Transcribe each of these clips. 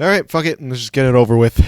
Alright, fuck it, let's just get it over with.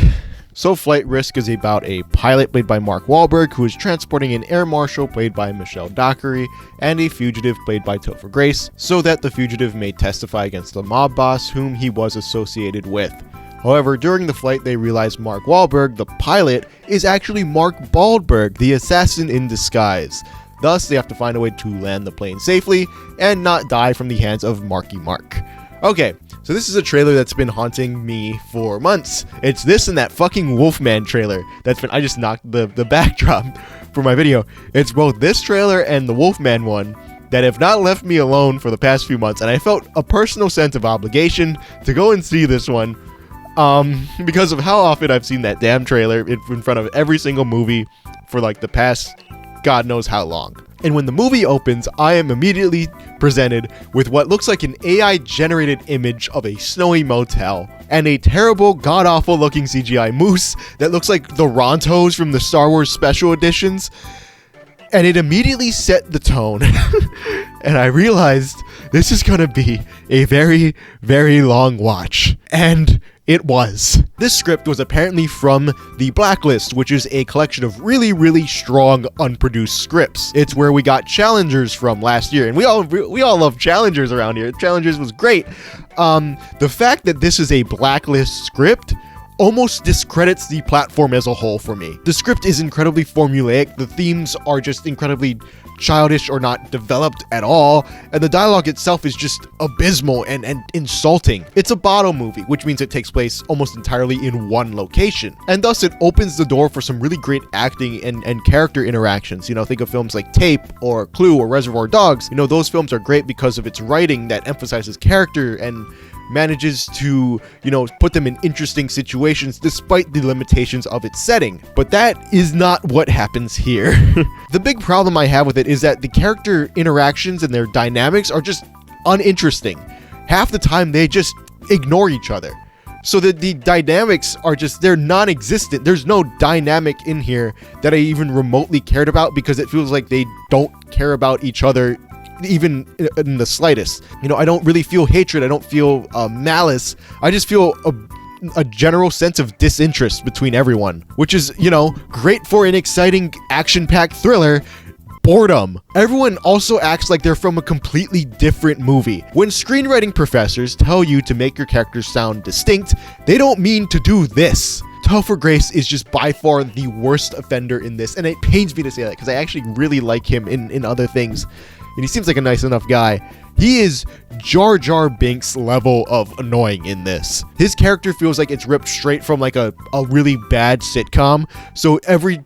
So Flight Risk is about a pilot played by Mark Wahlberg who is transporting an air marshal played by Michelle Dockery and a fugitive played by Topher Grace so that the fugitive may testify against the mob boss whom he was associated with. However, during the flight they realize Mark Wahlberg, the pilot, is actually Mark Wahlberg, the assassin in disguise. Thus, they have to find a way to land the plane safely and not die from the hands of Marky Mark. Okay, so this is a trailer that's been haunting me for months. It's this and that fucking Wolfman trailer that's been, I just knocked the backdrop for my video. It's both this trailer and the Wolfman one that have not left me alone for the past few months, and I felt a personal sense of obligation to go and see this one because of how often I've seen that damn trailer in front of every single movie for like the past God knows how long. And when the movie opens, I am immediately presented with what looks like an AI-generated image of a snowy motel and a terrible, god-awful looking CGI moose that looks like the Rontos from the Star Wars special editions. And it immediately set the tone. And I realized this is gonna be a very, very long watch. And it was. This script was apparently from The Blacklist, which is a collection of really, really strong unproduced scripts. It's where we got Challengers from last year, and we all love Challengers around here. Challengers was great. The fact that this is a Blacklist script almost discredits the platform as a whole for me. The script is incredibly formulaic, the themes are just incredibly childish or not developed at all, and the dialogue itself is just abysmal and insulting. It's a bottle movie, which means it takes place almost entirely in one location, and thus it opens the door for some really great acting and character interactions. You know, think of films like Tape or Clue or Reservoir Dogs. You know, those films are great because of its writing that emphasizes character and manages to, you know, put them in interesting situations despite the limitations of its setting. But that is not what happens here. The big problem I have with it is that the character interactions and their dynamics are just uninteresting. Half the time they just ignore each other. So that the dynamics are just, they're non-existent. There's no dynamic in here that I even remotely cared about because it feels like they don't care about each other even in the slightest. You know, I don't really feel hatred. I don't feel malice. I just feel a general sense of disinterest between everyone, which is, you know, great for an exciting action-packed thriller. Boredom. Everyone also acts like they're from a completely different movie. When screenwriting professors tell you to make your characters sound distinct, they don't mean to do this. Topher Grace is just by far the worst offender in this, and it pains me to say that because I actually really like him in other things. And he seems like a nice enough guy. He is Jar Jar Binks level of annoying in this. His character feels like it's ripped straight from like a really bad sitcom. So every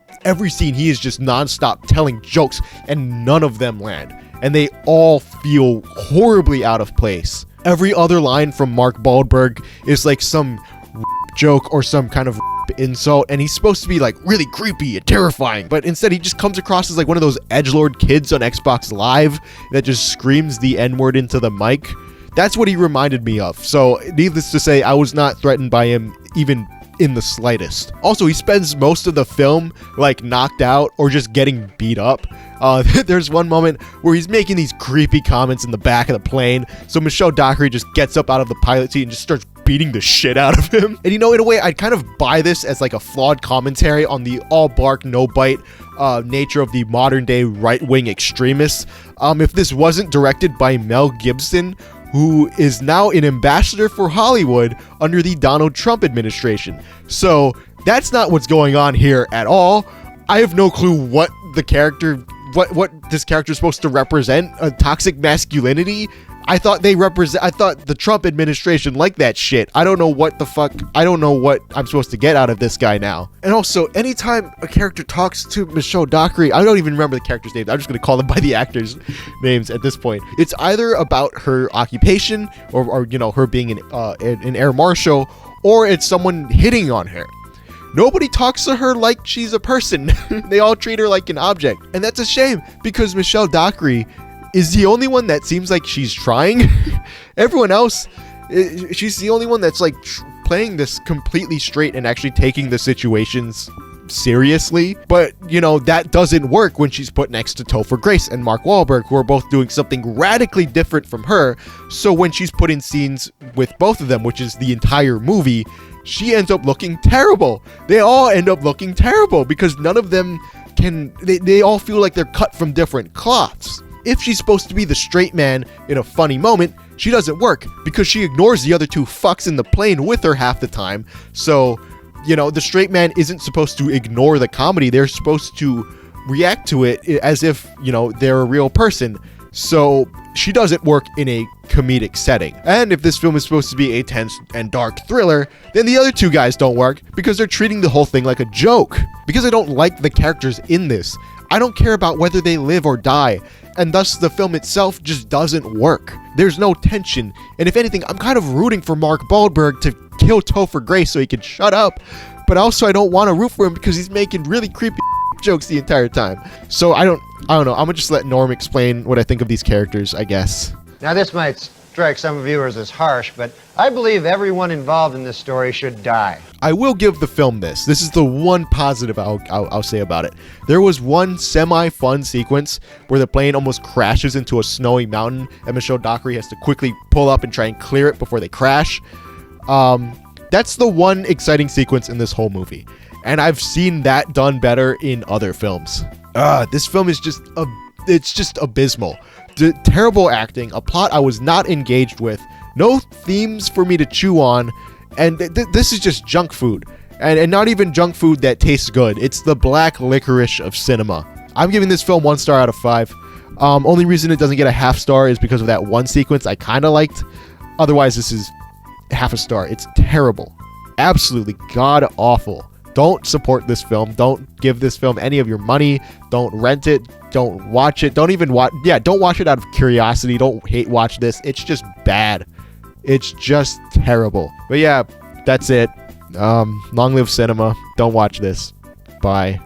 scene he is just nonstop telling jokes and none of them land. And they all feel horribly out of place. Every other line from Mark Wahlberg is like some joke or some kind of insult, and he's supposed to be like really creepy and terrifying, but instead he just comes across as like one of those edgelord kids on Xbox Live that just screams the N-word into the mic. That's what he reminded me of. So needless to say, I was not threatened by him even in the slightest. Also, he spends most of the film like knocked out or just getting beat up. There's one moment where he's making these creepy comments in the back of the plane, so Michelle Dockery just gets up out of the pilot seat and just starts beating the shit out of him. And you know, in a way, I'd kind of buy this as like a flawed commentary on the all bark, no bite nature of the modern day right-wing extremists. If this wasn't directed by Mel Gibson, who is now an ambassador for Hollywood under the Donald Trump administration. So that's not what's going on here at all. I have no clue what the character, what this character is supposed to represent. A toxic masculinity? I thought the Trump administration liked that shit. I don't know what the fuck, I don't know what I'm supposed to get out of this guy now. And also, anytime a character talks to Michelle Dockery, I don't even remember the character's name. I'm just going to call them by the actors' names at this point. It's either about her occupation or you know, her being an air marshal, or it's someone hitting on her. Nobody talks to her like she's a person. They all treat her like an object. And that's a shame because Michelle Dockery is the only one that seems like she's trying. Everyone else, she's the only one that's like playing this completely straight and actually taking the situations seriously, but you know, that doesn't work when she's put next to Topher Grace and Mark Wahlberg, who are both doing something radically different from her. So when she's put in scenes with both of them, which is the entire movie, she ends up looking terrible. They all end up looking terrible because none of them they all feel like they're cut from different cloths. If she's supposed to be the straight man in a funny moment, she doesn't work because she ignores the other two fucks in the plane with her half the time. So, you know, the straight man isn't supposed to ignore the comedy. They're supposed to react to it as if, you know, they're a real person. So she doesn't work in a comedic setting. And if this film is supposed to be a tense and dark thriller, then the other two guys don't work because they're treating the whole thing like a joke. Because I don't like the characters in this, I don't care about whether they live or die, and thus the film itself just doesn't work. There's no tension, and if anything, I'm kind of rooting for Mark Wahlberg to kill Topher Grace so he can shut up, but also I don't want to root for him because he's making really creepy jokes the entire time. So I don't know, I'm gonna just let Norm explain what I think of these characters, I guess. Now this might strike some viewers as harsh, but I believe everyone involved in this story should die. I will give the film this. This is the one positive I'll say about it. There was one semi-fun sequence where the plane almost crashes into a snowy mountain and Michelle Dockery has to quickly pull up and try and clear it before they crash. That's the one exciting sequence in this whole movie. And I've seen that done better in other films. This film is just abysmal. Terrible acting, a plot I was not engaged with, no themes for me to chew on, and this is just junk food. And not even junk food that tastes good. It's the black licorice of cinema. I'm giving this film 1 star out of 5. Only reason it doesn't get a half star is because of that one sequence I kind of liked. Otherwise, this is half a star. It's terrible. Absolutely god-awful. Don't support this film. Don't give this film any of your money. Don't rent it. Don't watch it. Don't even watch. Yeah, don't watch it out of curiosity. Don't hate watch this. It's just bad. It's just terrible. But yeah, that's it. Long live cinema. Don't watch this. Bye.